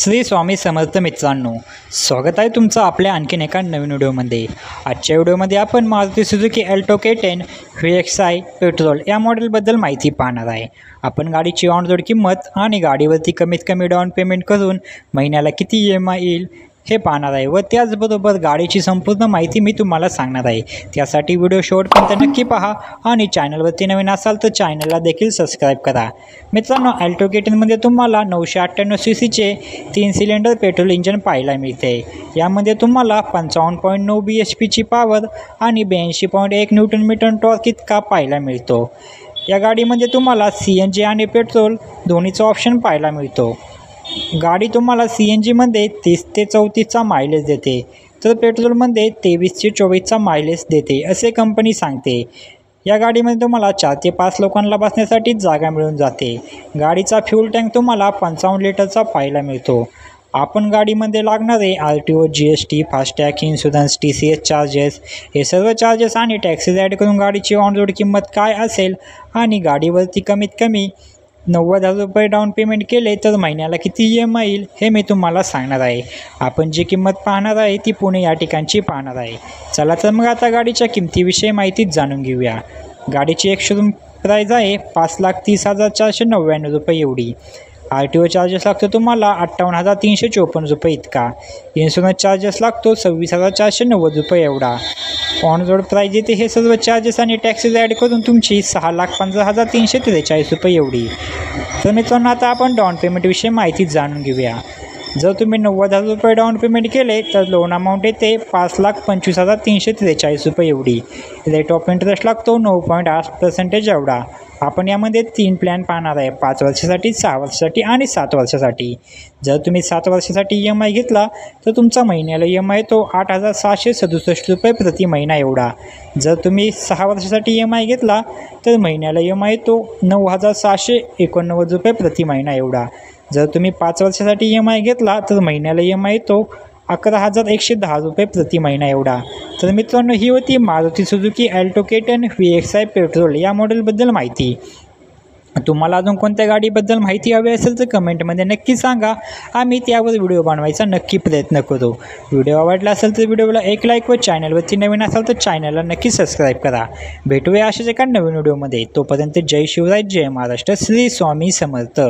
श्री स्वामी समर्थ मित्रांनो, स्वागत आहे तुमचं आपल्या आणखीन एका नवीन व्हिडिओमध्ये। आजच्या व्हिडिओमध्ये आपण Maruti Suzuki Alto K10 VXI petrol या मॉडेलबद्दल माहिती पाहणार आहे। आपण गाडीची ऑन रोड किंमत आणि गाडीवरती कमीत कमी डाऊन पेमेंट करून महिन्याला किती EMI येईल हे पाहणार आहे व त्याचबरोबर गाडीची संपूर्ण माहिती मी तुम्हाला सांगणार आहे। त्यासाठी व्हिडिओ शेवटपर्यंत नक्की पहा आणि चॅनलवरती नवीन असाल तर चॅनलला देखील सबस्क्राइब करा। मित्रांनो, अल्टो K10 मध्ये तुम्हाला 998 सीसीचे 3 सिलेंडर पेट्रोल इंजिन पाहायला मिळते। यामध्ये तुम्हाला 55.9 BHPची पॉवर आणि 82.1 न्यूटन मीटर टॉर्क इतका पाहायला मिळतो। या गाडीमध्ये तुम्हाला CNG आणि पेट्रोल दोन्हीचा ऑप्शन पाहायला मिळतो। गाडी तुम्हाला CNG मध्ये 30 ते 34चा मायलेज देते, तर पेट्रोलमध्ये 23 ते 24चा मायलेज देते असे कंपनी सांगते। या गाडीमध्ये तुम्हाला 4 ते 5 लोकांना बसण्यासाठी जागा मिळून जाते। गाडीचा फ्यूल टँक तुम्हाला 55 लिटरचा पाहायला मिळतो। आपण गाडीमध्ये लागणारे RTO, GST, FASTag, insurance, TCS charges हे सर्व चार्जेस आणि टॅक्सेस ॲड करून गाडीची ऑन रोड किंमत काय असेल आणि गाडीवरती कमीत कमी 90,000 रुपये डाऊन पेमेंट केले तर महिन्याला किती EMI येईल हे मी तुम्हाला सांगणार आहे। आपण जी किंमत पाहणार आहे ती पुणे या ठिकाणची पाहणार आहे। चला तर मग आता गाडीच्या किमतीविषयी माहिती जाणून घेऊया। गाडीची एक शोरूम प्राईज आहे 5,30,499 रुपये एवढी। RTO चार्जेस लागतो तुम्हाला 58,354 रुपये इतका। इन्शुरन्स चार्जेस लागतो 26,490 रुपये एवढा। ऑन रोड प्राईज येते हे सर्व चार्जेस आणि टॅक्सेस ॲड करून तुमची 6,15,343 रुपये एवढी। तर मित्रांनो, आता आपण डाऊन पेमेंटविषयी माहिती जाणून घेऊया। जर तुम्ही 90,000 रुपये डाऊन पेमेंट केले तर लोन अमाऊंट येते 5,25,343 रुपये एवढी। रेट ऑफ इंटरेस्ट लागतो 9.8% एवढा। आपण यामध्ये 3 प्लॅन पाहणार आहे, 5 वर्षासाठी, 6 वर्षासाठी आणि 7 वर्षासाठी। जर तुम्ही 7 वर्षासाठी EMI घेतला तर तुमचा महिन्याला EMI तो 8,667 रुपये प्रति महिना एवढा। जर तुम्ही 6 वर्षासाठी EMI घेतला तर महिन्याला EMI तो 9,689 रुपये प्रति महिना एवढा। जर तुम्ही 5 वर्षासाठी EMI घेतला तर महिन्याला EMI तो 11,110 रुपये प्रति महिना एवढा। तर मित्रांनो, ही होती Maruti Suzuki Alto K10 VXI petrol या मॉडेलबद्दल माहिती। तुम्हाला अजून कोणत्या गाडीबद्दल माहिती हवी असेल तर कमेंटमध्ये नक्की सांगा, आम्ही त्यावर व्हिडिओ बनवायचा नक्की प्रयत्न करू। व्हिडिओ आवडला असेल तर व्हिडिओला एक लाईक व चॅनलवरती नवीन असाल तर चॅनलला नक्की सबस्क्राईब करा। भेटूया अशाच एका नवीन व्हिडिओमध्ये। तोपर्यंत जय शिवराय, जय महाराष्ट्र, श्री स्वामी समर्थ।